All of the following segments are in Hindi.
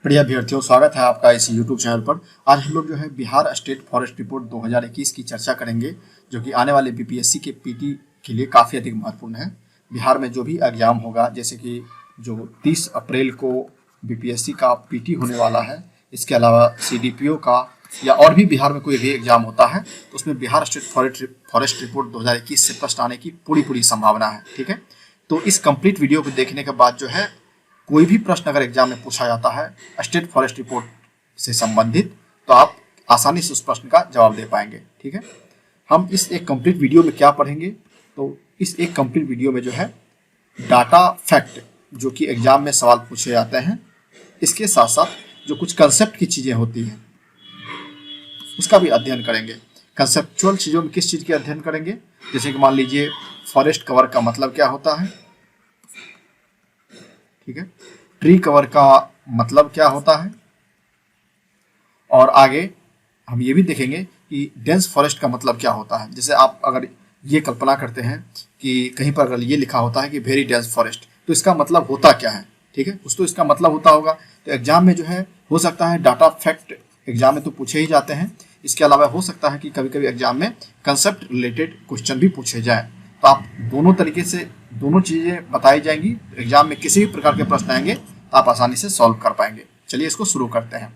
बढ़िया अभ्यर्थियों, स्वागत है आपका इस YouTube चैनल पर। आज हम लोग जो है बिहार स्टेट फॉरेस्ट रिपोर्ट 2021 की चर्चा करेंगे, जो कि आने वाले बीपीएससी के पीटी के लिए काफ़ी अधिक महत्वपूर्ण है। बिहार में जो भी एग्जाम होगा, जैसे कि जो 30 अप्रैल को बीपीएससी का पीटी होने वाला है, इसके अलावा सीडीपीओ का या और भी बिहार में कोई भी एग्जाम होता है तो उसमें बिहार स्टेट फॉरेस्ट रिपोर्ट 2021 से प्रश्न आने की पूरी संभावना है। ठीक है, तो इस कंप्लीट वीडियो को देखने के बाद जो है कोई भी प्रश्न अगर एग्जाम में पूछा जाता है स्टेट फॉरेस्ट रिपोर्ट से संबंधित, तो आप आसानी से उस प्रश्न का जवाब दे पाएंगे। ठीक है, हम इस एक कंप्लीट वीडियो में क्या पढ़ेंगे, तो इस एक कंप्लीट वीडियो में जो है डाटा फैक्ट जो कि एग्जाम में सवाल पूछे जाते हैं, इसके साथ साथ जो कुछ कंसेप्ट की चीज़ें होती हैं उसका भी अध्ययन करेंगे। कंसेप्चुअल चीज़ों में किस चीज़ की अध्ययन करेंगे, जैसे कि मान लीजिए फॉरेस्ट कवर का मतलब क्या होता है, ठीक है, ट्री कवर का मतलब क्या होता है, और आगे हम ये भी देखेंगे कि डेंस फॉरेस्ट का मतलब क्या होता है। जैसे आप अगर ये कल्पना करते हैं कि कहीं पर अगर ये लिखा होता है कि वेरी डेंस फॉरेस्ट, तो इसका मतलब होता क्या है। ठीक है, कुछ तो इसका मतलब होता होगा। तो एग्जाम में जो है हो सकता है डाटा फैक्ट एग्जाम में तो पूछे ही जाते हैं, इसके अलावा हो सकता है कि कभी कभी एग्जाम में कंसेप्ट रिलेटेड क्वेश्चन भी पूछे जाए। तो आप दोनों तरीके से दोनों चीज़ें बताई जाएंगी, एग्जाम में किसी भी प्रकार के प्रश्न आएंगे तो आप आसानी से सॉल्व कर पाएंगे। चलिए इसको शुरू करते हैं।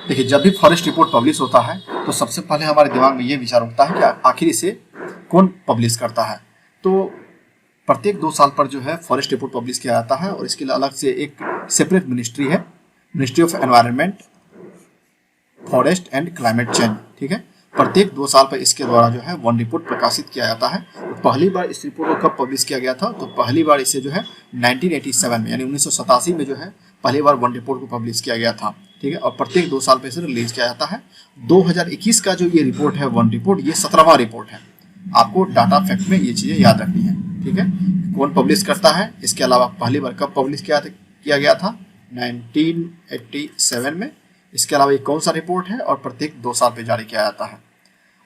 देखिए, जब भी फॉरेस्ट रिपोर्ट पब्लिश होता है तो सबसे पहले हमारे दिमाग में ये विचार उठता है कि आखिर इसे कौन पब्लिश करता है। तो प्रत्येक 2 साल पर जो है फॉरेस्ट रिपोर्ट पब्लिश किया जाता है, और इसके लिए अलग से एक सेपरेट मिनिस्ट्री है, ministry of environment, forest and climate change. ठीक है, प्रत्येक 2 साल पर इसके द्वारा जो है वन रिपोर्ट प्रकाशित किया जाता है। तो पहली बार इस रिपोर्ट को कब पब्लिश किया गया था, तो पहली बार इसे जो है 1987 में यानी 1987 में जो है पहली बार वन रिपोर्ट को पब्लिश किया गया था। ठीक है, और प्रत्येक 2 साल पर इसे रिलीज किया जाता है। 2021 का जो ये रिपोर्ट है वन रिपोर्ट, ये 17वां रिपोर्ट है। आपको डाटा फैक्ट में ये चीज़ें याद रखनी है। ठीक है, कौन पब्लिश करता है, इसके अलावा पहली बार कब पब्लिश किया गया था, 1987 में। इसके अलावा ये कौन सा रिपोर्ट है और प्रत्येक 2 साल पे जारी किया जाता है।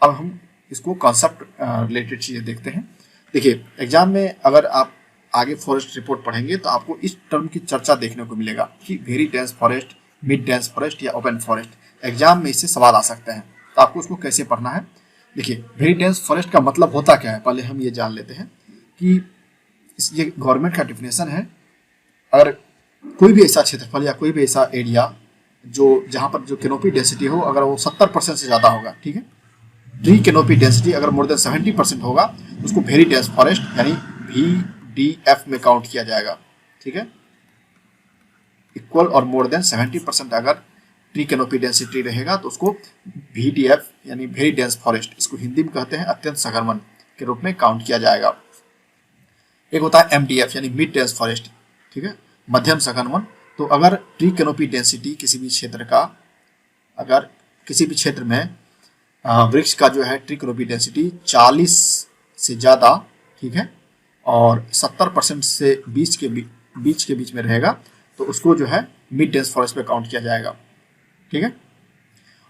अब हम इसको कॉन्सेप्ट रिलेटेड चीज़ें देखते हैं। देखिए, एग्जाम में अगर आप आगे फॉरेस्ट रिपोर्ट पढ़ेंगे तो आपको इस टर्म की चर्चा देखने को मिलेगा कि very dense forest, mid dense forest या ओपन फॉरेस्ट। एग्जाम में इससे सवाल आ सकते हैं, तो आपको उसको कैसे पढ़ना है। देखिए, वेरी डेंस फॉरेस्ट का मतलब होता क्या है, पहले हम ये जान लेते हैं कि ये गवर्नमेंट का डिफिनेशन है। अगर कोई भी ऐसा क्षेत्रफल या कोई भी ऐसा एरिया जो जहाँ पर जो कैनोपी डेंसिटी हो, अगर वो 70% से ज़्यादा होगा, ठीक है, ट्री कैनोपी डेंसिटी अगर मोर देन 70% होगा, उसको वेरी डेंस फॉरेस्ट यानी VDF में काउंट किया जाएगा। ठीक है, इक्वल और मोर देन 70% अगर ट्री कैनोपी डेंसिटी रहेगा तो उसको VDF यानी वेरी डेंस फॉरेस्ट, इसको हिंदी में कहते हैं अत्यंत सघन के रूप में काउंट किया जाएगा। एक होता है MDF यानी मिड डेंस फॉरेस्ट, ठीक है, मध्यम सघन वन। तो अगर ट्री कैनोपी डेंसिटी किसी भी क्षेत्र का, अगर किसी भी क्षेत्र में वृक्ष का जो है ट्री कैनोपी डेंसिटी 40 से ज़्यादा, ठीक है, और 70% से बीच के बीच में रहेगा, तो उसको जो है मिड डेंस फॉरेस्ट पे काउंट किया जाएगा। ठीक है,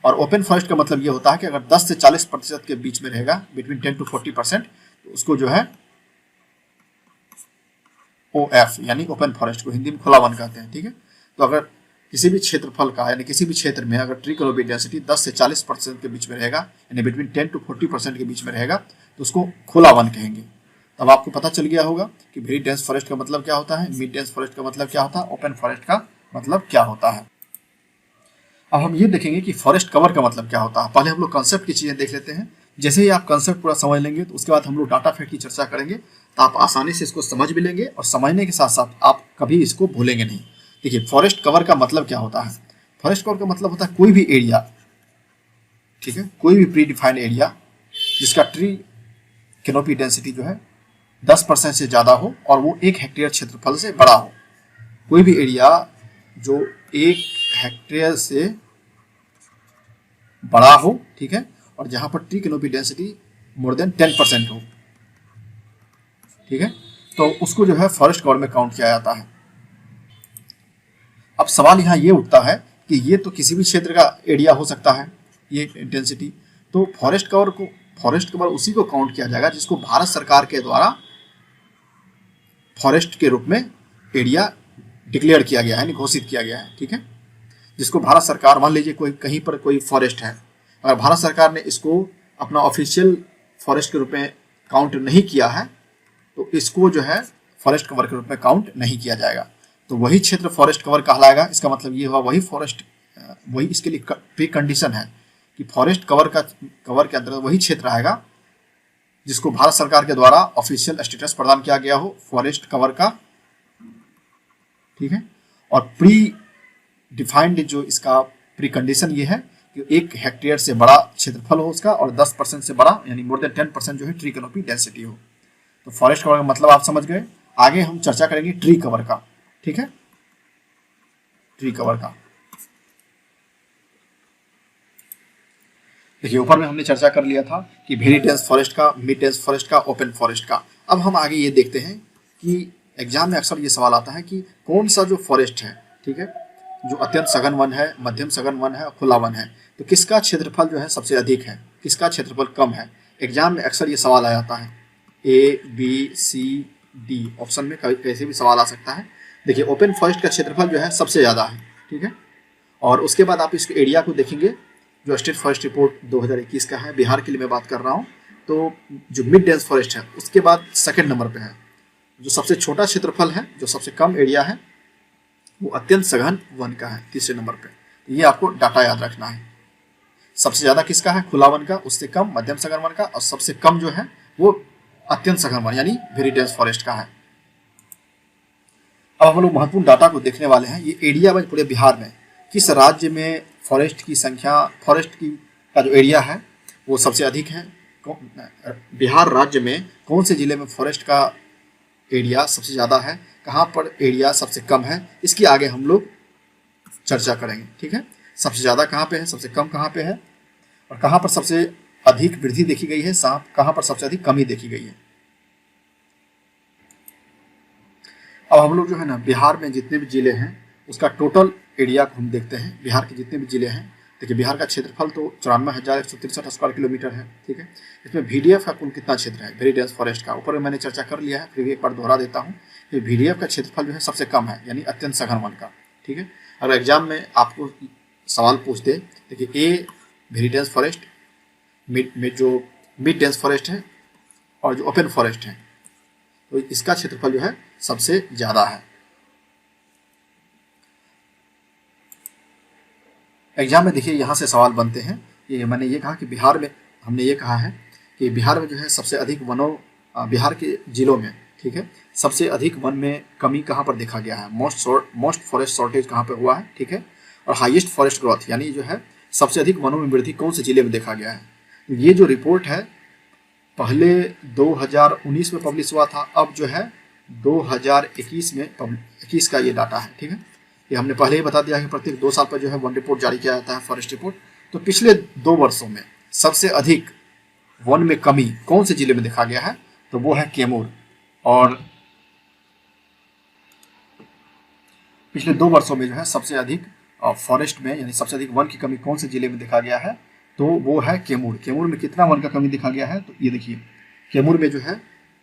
और ओपन फॉरेस्ट का मतलब ये होता है कि अगर 10 से 40% के बीच में रहेगा, बिटवीन 10 to 40%, तो उसको जो है OF यानी ओपन फॉरेस्ट को हिंदी में खुला वन कहते हैं। ठीक है, तो अगर किसी भी क्षेत्रफल का यानी किसी भी क्षेत्र में अगर ट्री कैनोपी डेंसिटी 10 से 40% के बीच में रहेगा, यानी बिटवीन 10 to 40% के बीच में रहेगा, तो उसको खुला वन कहेंगे। तब आपको पता चल गया होगा कि वेरी डेंस फॉरेस्ट का मतलब क्या होता है, मिड डेंस फॉरेस्ट का मतलब क्या होता है, ओपन फॉरेस्ट का मतलब क्या होता है। अब हम ये देखेंगे कि फॉरेस्ट कवर का मतलब क्या होता है। पहले हम लोग कंसेप्ट की चीज़ें देख लेते हैं। जैसे ही आप कंसेप्ट पूरा समझ लेंगे तो उसके बाद हम लोग डाटा फैक्ट की चर्चा करेंगे, तो आप आसानी से इसको समझ भी लेंगे, और समझने के साथ साथ आप कभी इसको भूलेंगे नहीं। देखिए, फॉरेस्ट कवर का मतलब क्या होता है। फॉरेस्ट कवर का मतलब होता है कोई भी एरिया, ठीक है, कोई भी प्री डिफाइंड एरिया जिसका ट्री कैनोपी डेंसिटी जो है 10% से ज़्यादा हो और वो 1 हेक्टेयर क्षेत्रफल से बड़ा हो। कोई भी एरिया जो 1 हेक्टेयर से बड़ा हो, ठीक है, और जहाँ पर tree canopy density more than 10% हो, ठीक है, तो उसको जो है फॉरेस्ट कवर में काउंट किया जाता है। अब सवाल यहाँ ये उठता है कि ये तो किसी भी क्षेत्र का एरिया हो सकता है ये डेंसिटी, तो फॉरेस्ट कवर उसी को काउंट किया जाएगा जिसको भारत सरकार के द्वारा फॉरेस्ट के रूप में एरिया डिक्लेयर किया गया है, यानी घोषित किया गया है, ठीक है। जिसको भारत सरकार, मान लीजिए कोई कहीं पर कोई फॉरेस्ट है, अगर भारत सरकार ने इसको अपना ऑफिशियल फॉरेस्ट के रूप में काउंट नहीं किया है तो इसको जो है फॉरेस्ट कवर के रूप में काउंट नहीं किया जाएगा। तो वही क्षेत्र फॉरेस्ट कवर कहलाएगा। इसका मतलब ये हुआ वही फॉरेस्ट, वही इसके लिए प्री कंडीशन है कि फॉरेस्ट कवर के अंतर्गत वही क्षेत्र आएगा जिसको भारत सरकार के द्वारा ऑफिशियल स्टेटस प्रदान किया गया हो फॉरेस्ट कवर का, ठीक है। और प्री डिफाइंड जो इसका प्री कंडीशन ये है कि 1 हेक्टेयर से बड़ा क्षेत्रफल हो उसका और 10% से बड़ा यानी मोर देन 10% जो है ट्री कैनोपी डेंसिटी हो। तो फॉरेस्ट कवर का मतलब आप समझ गए। आगे हम चर्चा करेंगे ट्री कवर का, ठीक है, ट्री कवर का। देखिए ऊपर में हमने चर्चा कर लिया था कि वेरी डेंस फॉरेस्ट का, मिड डेंस फॉरेस्ट का, ओपन फॉरेस्ट का। अब हम आगे ये देखते हैं कि एग्जाम में अक्सर ये सवाल आता है कि कौन सा जो फॉरेस्ट है, ठीक है, जो अत्यंत सघन वन है, मध्यम सघन वन है, खुला वन है, तो किसका क्षेत्रफल जो है सबसे अधिक है, किसका क्षेत्रफल कम है। एग्जाम में अक्सर ये सवाल आ जाता है, A, B, C, D option में कैसे भी सवाल आ सकता है। देखिए ओपन फॉरेस्ट का क्षेत्रफल जो है सबसे ज़्यादा है, ठीक है। और उसके बाद आप इसके एरिया को देखेंगे जो स्टेट फॉरेस्ट रिपोर्ट 2021 का है, बिहार के लिए मैं बात कर रहा हूँ। तो जो मिड डेंस फॉरेस्ट है उसके बाद सेकंड नंबर पे है। जो सबसे छोटा क्षेत्रफल है, जो सबसे कम एरिया है, वो अत्यंत सघन वन का है तीसरे नंबर पे। ये आपको डाटा याद रखना है। सबसे ज्यादा किसका है, खुला वन का, उससे कम मध्यम सघन वन का, और सबसे कम जो है वो अत्यंत सघन वन यानी वेरी डेंस फॉरेस्ट का है। अब हम लोग महत्वपूर्ण डाटा को देखने वाले हैं। ये एरिया वाइज पूरे बिहार में किस राज्य में फॉरेस्ट की संख्या, फॉरेस्ट की का जो एरिया है वो सबसे अधिक है। बिहार राज्य में कौन से जिले में फॉरेस्ट का एरिया सबसे ज़्यादा है, कहाँ पर एरिया सबसे कम है, इसकी आगे हम लोग चर्चा करेंगे, ठीक है। सबसे ज़्यादा कहाँ पे है, सबसे कम कहाँ पे है, और कहाँ पर सबसे अधिक वृद्धि देखी गई है, कहाँ पर सबसे अधिक कमी देखी गई है। अब हम लोग जो है ना बिहार में जितने भी जिले हैं उसका टोटल एरिया को हम देखते हैं। बिहार के जितने भी जिले हैं, देखिए बिहार का क्षेत्रफल तो 94,163 स्क्वायर किलोमीटर है, ठीक है। इसमें VDF का कुल कितना क्षेत्र है, वेरी डेंस फॉरेस्ट का, ऊपर में मैंने चर्चा कर लिया है, फिर भी एक बार दोहरा देता हूँ कि VDF का क्षेत्रफल जो है सबसे कम है यानी अत्यंत सघन वन का, ठीक है। अगर एग्जाम में आपको सवाल पूछ दे, देखिए A वेरी डेंस फॉरेस्ट, जो मिड डेंस फॉरेस्ट है और जो ओपन फॉरेस्ट है, तो इसका क्षेत्रफल जो है सबसे ज़्यादा है। एग्जाम में देखिए यहाँ से सवाल बनते हैं। ये मैंने ये कहा कि बिहार में, हमने ये कहा है कि बिहार में जो है सबसे अधिक वनों, बिहार के जिलों में, ठीक है, सबसे अधिक वन में कमी कहाँ पर देखा गया है, मोस्ट फॉरेस्ट शॉर्टेज कहाँ पे हुआ है, ठीक है। और हाईएस्ट फॉरेस्ट ग्रोथ यानी जो है सबसे अधिक वनों में वृद्धि कौन से जिले में देखा गया है। तो ये जो रिपोर्ट है पहले 2019 में पब्लिश हुआ था, अब जो है 2021 में 21 का ये डाटा है, ठीक है। ये हमने पहले ही बता दिया कि प्रत्येक 2 साल पर जो है वन रिपोर्ट जारी किया जाता है, फॉरेस्ट रिपोर्ट। तो पिछले 2 वर्षों में सबसे अधिक वन में कमी कौन से जिले में देखा गया है, तो वो है कैमूर। और पिछले 2 वर्षों में जो है सबसे अधिक फॉरेस्ट में यानी सबसे अधिक वन की कमी कौन से जिले में देखा गया है, तो वो है कैमूर। कैमूर में कितना वन का कमी देखा गया है, तो ये देखिए कैमूर में जो है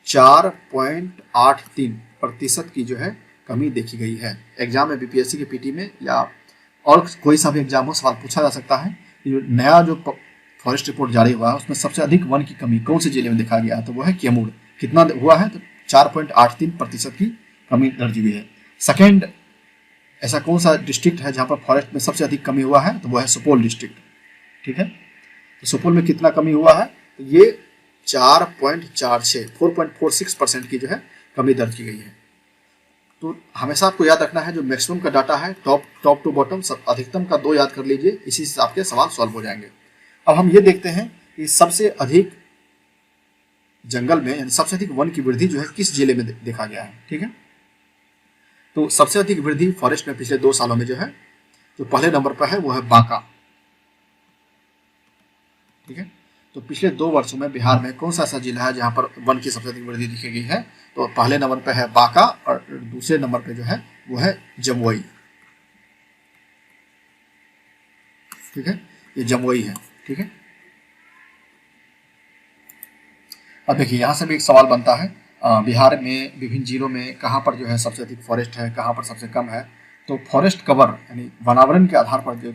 4.83% की जो है कमी देखी गई है। एग्जाम में BPSC के PT में या और कोई सा भी एग्जाम हो सवाल पूछा जा सकता है कि जो नया जो फॉरेस्ट रिपोर्ट जारी हुआ है उसमें सबसे अधिक वन की कमी कौन से जिले में देखा गया है, तो वो है कैमूर। कितना हुआ है, तो 4.83% की कमी दर्ज हुई है। सेकेंड ऐसा कौन सा डिस्ट्रिक्ट है जहाँ पर फॉरेस्ट में सबसे अधिक कमी हुआ है, तो वो है सुपौल डिस्ट्रिक्ट, ठीक है। तो सुपौल में कितना कमी हुआ है, तो ये 4.46% की जो है कमी दर्ज की गई है। तो हमेशा आपको याद रखना है जो मैक्सिमम का डाटा है टॉप टू बॉटम अधिकतम का 2 याद कर लीजिए, इसी से आपके सवाल सॉल्व हो जाएंगे। अब हम ये देखते हैं कि सबसे अधिक जंगल में यानी सबसे अधिक वन की वृद्धि जो है किस जिले में देखा गया है, ठीक है। तो सबसे अधिक वृद्धि फॉरेस्ट में पिछले 2 सालों में जो है जो पहले नंबर पर है वो है बांका, ठीक है। तो पिछले 2 वर्षों में बिहार में कौन सा ऐसा जिला है जहां पर वन की सबसे अधिक वृद्धि देखी गई है, तो पहले नंबर पे है बांका और दूसरे नंबर पे जो है वो है जमुई, ठीक है। ये जमुई है, ठीक है। अब देखिए यहां से भी एक सवाल बनता है, बिहार में विभिन्न जिलों में कहाँ पर जो है सबसे अधिक फॉरेस्ट है, कहाँ पर सबसे कम है। तो फॉरेस्ट कवर यानी वनावरण के आधार पर जो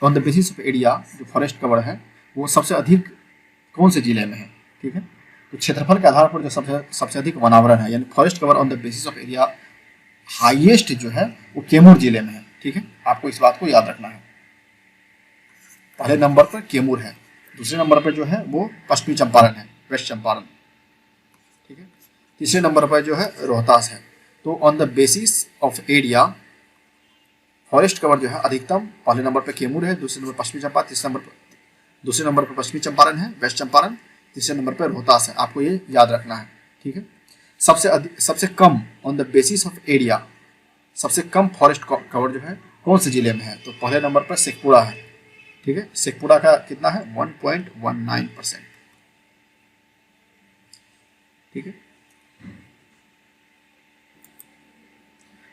on the basis of area जो फॉरेस्ट कवर है वो सबसे अधिक कौन से जिले में है, ठीक है। तो क्षेत्रफल के आधार पर जो सबसे अधिक वनावरण है यानी forest cover on the basis of area highest जो है वो कैमूर जिले में है, ठीक है। आपको इस बात को याद रखना है। पहले नंबर पर कैमूर है, दूसरे नंबर पर जो है वो पश्चिमी चंपारण है, वेस्ट चंपारण, ठीक है। तीसरे नंबर पर जो है रोहतास है। तो on the basis of area forest cover जो है अधिकतम पहले नंबर पर कैमूर है, दूसरे नंबर पश्चिमी चंपारण, दूसरे नंबर पर पश्चिमी चंपारण है, वेस्ट चंपारण, तीसरे नंबर पर रोहतास है। आपको ये याद रखना है, ठीक है। सबसे come on the basis of area सबसे कम फॉरेस्ट कवर जो है कौन से जिले में है, तो पहले नंबर पर शेखपुरा है, ठीक है। शेखपुरा का कितना है 1.19%, ठीक है।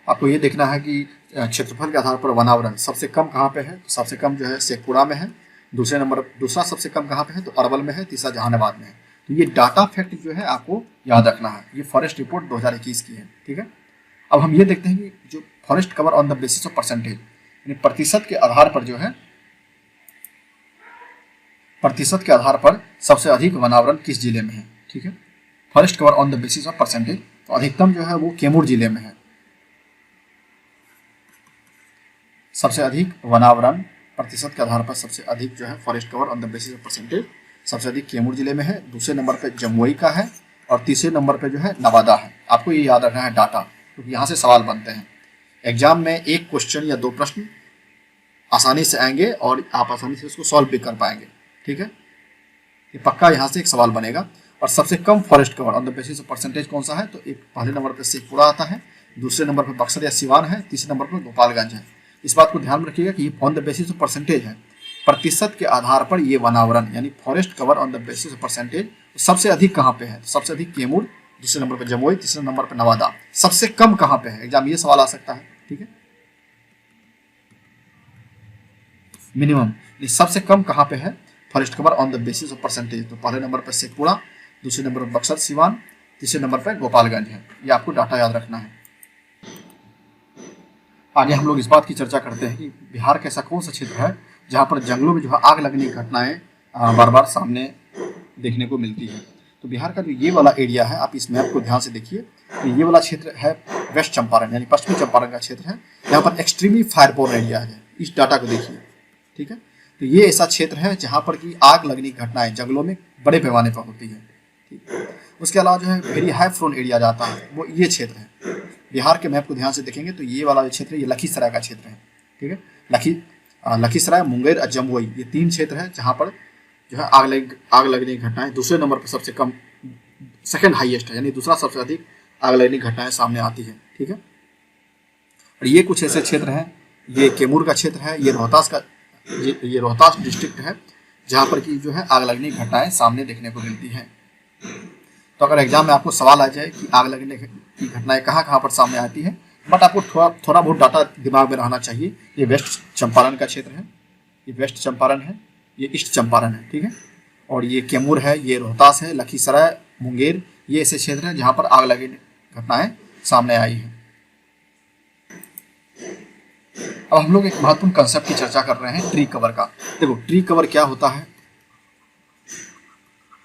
आपको ये देखना है कि क्षेत्रफल के आधार पर वनावरण सबसे कम कहाँ पे है, तो सबसे कम जो है शेखपुरा में है, दूसरा सबसे कम कहाँ पे है तो अरवल में है, तीसरा जहानाबाद में है। तो ये डाटा फैक्ट जो है आपको याद रखना है, ये फॉरेस्ट रिपोर्ट 2021 की है, ठीक है। अब हम ये देखते हैं कि जो forest cover on the basis of percentage यानी प्रतिशत के आधार पर जो है प्रतिशत के आधार पर सबसे अधिक वनावरण किस जिले में है, ठीक है। Forest cover on the basis of percentage तो अधिकतम जो है वो कैमूर जिले में है। सबसे अधिक वनावरण प्रतिशत के आधार पर सबसे अधिक जो है forest cover on the basis of percentage सबसे अधिक कैमूर जिले में है, दूसरे नंबर पे जमुई का है और तीसरे नंबर पे जो है नवादा है। आपको ये याद रखना है डाटा, क्योंकि यहाँ से सवाल बनते हैं एग्जाम में। एक क्वेश्चन या दो प्रश्न आसानी से आएंगे और आप आसानी से उसको सॉल्व भी कर पाएंगे, ठीक है। ये पक्का यहाँ से एक सवाल बनेगा। और सबसे कम forest cover on the basis of percentage कौन सा है, तो एक पहले नंबर पर शेखपुरा आता है, दूसरे नंबर पर बक्सर या सिवान है, तीसरे नंबर पर गोपालगंज है। इस बात को ध्यान में रखिएगा कि ये on the basis of percentage है, प्रतिशत के आधार पर ये वनावरण यानी forest cover on the basis of percentage सबसे अधिक कहाँ पे है, तो सबसे अधिक कैमूर, दूसरे नंबर पर जमुई, तीसरे नंबर पर नवादा। सबसे कम कहाँ पे है, एग्जाम ये सवाल आ सकता है, ठीक है। मिनिमम सबसे कम कहाँ पे है forest cover on the basis of percentage, तो पहले नंबर पर शेखपुरा, दूसरे नंबर पर बक्सर सिवान, तीसरे नंबर पर गोपालगंज है। ये आपको डाटा याद रखना है। आगे हम लोग इस बात की चर्चा करते हैं कि बिहार का ऐसा कौन सा क्षेत्र है जहाँ पर जंगलों में जो है आग लगने की घटनाएं बार बार सामने देखने को मिलती है। तो बिहार का जो ये वाला एरिया है, आप इस मैप को ध्यान से देखिए, तो ये वाला क्षेत्र है वेस्ट चंपारण यानी पश्चिमी चंपारण का क्षेत्र है। यहाँ पर एक्सट्रीमली फायरबोर्न एरिया है, इस डाटा को देखिए, ठीक है। तो ये ऐसा क्षेत्र है जहाँ पर कि आग लगने की घटनाएं जंगलों में बड़े पैमाने पर होती है, ठीक है। उसके अलावा जो है वेरी हाई फ्लोन एरिया जाता है, वो ये क्षेत्र है। बिहार के मैप को ध्यान से देखेंगे तो ये वाला क्षेत्र ये लखीसराय का क्षेत्र है, ठीक है। लखीसराय, मुंगेर और जमुई ये तीन क्षेत्र है जहाँ पर जो है आग लगने की घटनाएं दूसरे नंबर पर सबसे कम, सेकंड हाईएस्ट है, यानी दूसरा सबसे अधिक आग लगने की घटनाएं सामने आती है, ठीक है। और ये कुछ ऐसे क्षेत्र हैं, ये कैमूर का क्षेत्र है, ये रोहतास का ये रोहतास डिस्ट्रिक्ट है जहाँ पर कि जो है आग लगने की घटनाएं सामने देखने को मिलती हैं। तो अगर एग्जाम में आपको सवाल आ जाए कि आग लगने की घटनाएं कहाँ कहाँ पर सामने आती है, बट आपको थोड़ा बहुत डाटा दिमाग में रहना चाहिए। ये वेस्ट चंपारण का क्षेत्र है, ये वेस्ट चंपारण है, ये ईस्ट चंपारण है, ठीक है। और ये कैमूर है, ये रोहतास है, लखीसराय, मुंगेर, ये ऐसे क्षेत्र हैं जहाँ पर आग लगने की घटनाएं सामने आई हैं। अब हम लोग एक महत्वपूर्ण कंसेप्ट की चर्चा कर रहे हैं, ट्री कवर का। देखो ट्री कवर क्या होता है।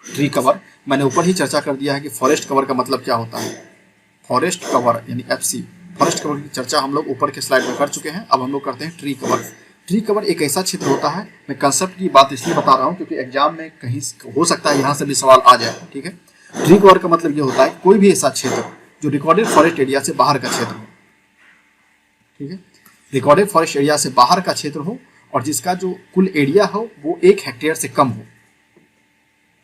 ट्री कवर मैंने ऊपर ही चर्चा कर दिया है कि फॉरेस्ट कवर का मतलब क्या होता है। फॉरेस्ट कवर यानी FC, फॉरेस्ट कवर की चर्चा हम लोग ऊपर के स्लाइड में कर चुके हैं। अब हम लोग करते हैं ट्री कवर। ट्री कवर एक ऐसा क्षेत्र होता है, मैं कंसेप्ट की बात इसलिए बता रहा हूँ क्योंकि एग्जाम में कहीं हो सकता है यहाँ से भी सवाल आ जाए, ठीक है। ट्री कवर का मतलब ये होता है कोई भी ऐसा क्षेत्र जो रिकॉर्डेड फॉरेस्ट एरिया से बाहर का क्षेत्र हो, ठीक है। रिकॉर्डेड फॉरेस्ट एरिया से बाहर का क्षेत्र हो और जिसका जो कुल एरिया हो वो 1 हेक्टेयर से कम हो,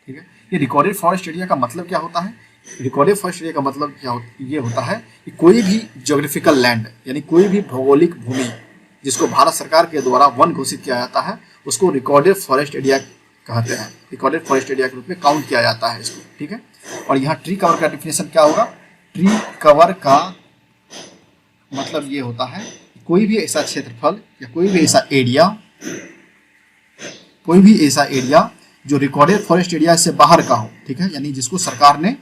ठीक है। ये रिकॉर्डेड फॉरेस्ट एरिया का मतलब क्या होता है। रिकॉर्डेड फॉरेस्ट एरिया का मतलब ये होता है कि कोई भी ज्योग्राफिकल लैंड यानी कोई भी भौगोलिक भूमि जिसको भारत सरकार के द्वारा वन घोषित किया जाता है उसको रिकॉर्डेड फॉरेस्ट एरिया कहते हैं। रिकॉर्डेड फॉरेस्ट एरिया के रूप में काउंट किया जाता है इसको, ठीक है। और यहाँ ट्री कवर का डिफिनेशन क्या होगा। ट्री कवर का मतलब ये होता है कोई भी ऐसा क्षेत्रफल या कोई भी ऐसा एरिया जो रिकॉर्डेड फॉरेस्ट एरिया से बाहर का हो, ठीक है, यानी जिसको सरकार ने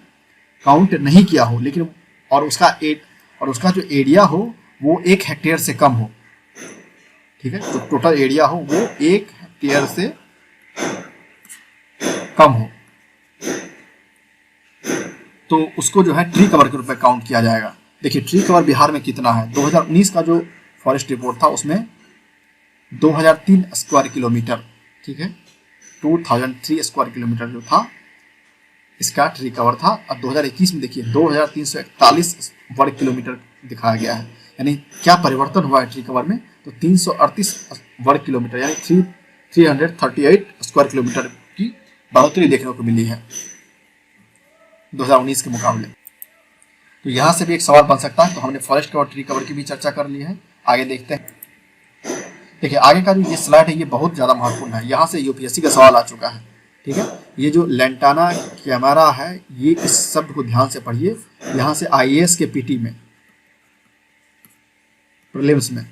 काउंट नहीं किया हो, लेकिन और उसका जो एरिया हो वो 1 हेक्टेयर से कम हो, ठीक है, तो टोटल एरिया हो वो 1 हेक्टेयर से कम हो, तो उसको जो है ट्री कवर के रूप में काउंट किया जाएगा। देखिए ट्री कवर बिहार में कितना है, 2019 का जो फॉरेस्ट रिपोर्ट था उसमें 2003 स्क्वायर किलोमीटर, ठीक है, 2003 स्क्वायर किलोमीटर जो था इसका ट्री कवर था। और 2021 में देखिए 2341 वर्ग किलोमीटर दिखाया गया है, यानी क्या परिवर्तन हुआ है ट्री कवर में, तो 338 वर्ग किलोमीटर यानी 338 स्क्वायर किलोमीटर की बढ़ोतरी देखने को मिली है 2019 के मुकाबले। तो यहाँ से भी एक सवाल बन सकता है। तो हमने फॉरेस्ट कवर, ट्री कवर की भी चर्चा कर ली है, आगे देखते हैं। देखिए आगे का जो ये स्लाइड है ये बहुत ज़्यादा महत्वपूर्ण है, यहाँ से यूपीएससी का सवाल आ चुका है, ठीक है। ये जो लैंटाना कैमरा है, ये इस शब्द को ध्यान से पढ़िए, यहाँ से आईएएस के पीटी में, प्रीलिम्स में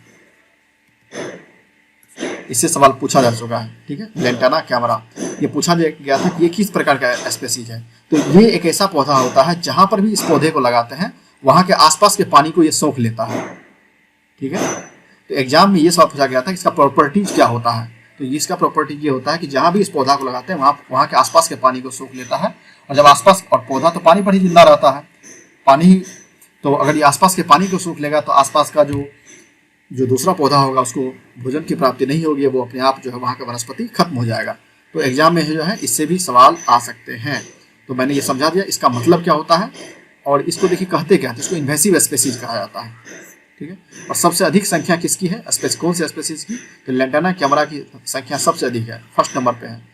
इससे सवाल पूछा जा चुका है, ठीक है। लैंटाना कैमरा ये पूछा गया था कि ये किस प्रकार का स्पीसीज है। तो ये एक ऐसा पौधा होता है जहां पर भी इस पौधे को लगाते हैं वहां के आसपास के पानी को ये सोख लेता है, ठीक है। तो एग्जाम में ये सवाल पूछा गया था कि इसका प्रॉपर्टीज क्या होता है। तो इसका प्रॉपर्टी ये होता है कि जहां भी इस पौधा को लगाते हैं वहां के आसपास के पानी को सोख लेता है। और जब आसपास, और पौधा तो पानी पर ही जिंदा रहता है, पानी, तो अगर ये आसपास के पानी को सोख लेगा तो आसपास का जो दूसरा पौधा होगा उसको भोजन की प्राप्ति नहीं होगी, वो अपने आप जो है वहाँ का वनस्पति खत्म हो जाएगा। तो एग्जाम में जो है इससे भी सवाल आ सकते हैं। तो मैंने ये समझा दिया इसका मतलब क्या होता है, और इसको देखिए कहते क्या है, इसको इन्वेसिव स्पीसीज कहा जाता है, ठीक है। और सबसे अधिक संख्या किसकी है, कौन से स्पीसीज की, तो लैंटाना कैमरा की संख्या सबसे अधिक है, फर्स्ट नंबर पे है।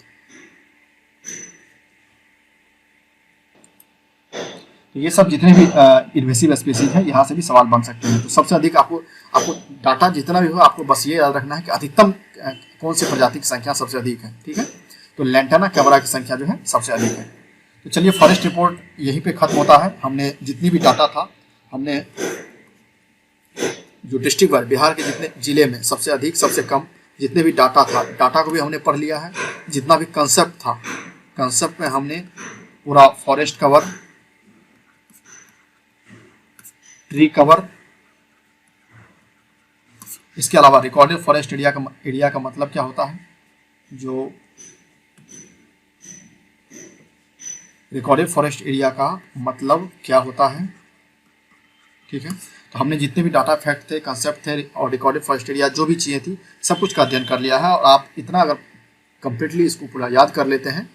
तो ये सब जितने भी इन्वेसिव स्पीसीज हैं यहाँ से भी सवाल बन सकते हैं। तो सबसे अधिक आपको डाटा जितना भी हो आपको बस ये याद रखना है कि अधिकतम कौन सी प्रजाति की संख्या सबसे अधिक है, ठीक है। तो लैंटाना कैमरा की संख्या जो है सबसे अधिक है। तो चलिए फॉरेस्ट रिपोर्ट यहीं पे खत्म होता है। हमने जितनी भी डाटा था, हमने जो डिस्ट्रिक्ट वाइज बिहार के जितने जिले में सबसे अधिक सबसे कम जितने भी डाटा था, डाटा को भी हमने पढ़ लिया है। जितना भी कंसेप्ट था, कंसेप्ट में हमने पूरा फॉरेस्ट कवर, ट्री कवर, इसके अलावा रिकॉर्डेड फॉरेस्ट एरिया का मतलब क्या होता है, जो रिकॉर्डेड फॉरेस्ट एरिया का मतलब क्या होता है, ठीक है। तो हमने जितने भी डाटा फैक्ट थे, कंसेप्ट थे और रिकॉर्डेड फॉरेस्ट एरिया जो भी चीज़ें थी सब कुछ का अध्ययन कर लिया है। और आप इतना अगर कंप्लीटली इसको पूरा याद कर लेते हैं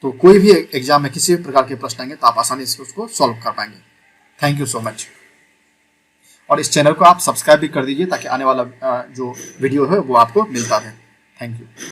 तो कोई भी एग्जाम में किसी भी प्रकार के प्रश्न आएंगे तो आप आसानी से उसको सॉल्व कर पाएंगे। Thank you so much. और इस चैनल को आप सब्सक्राइब भी कर दीजिए ताकि आने वाला जो वीडियो है वो आपको मिलता रहे। Thank you.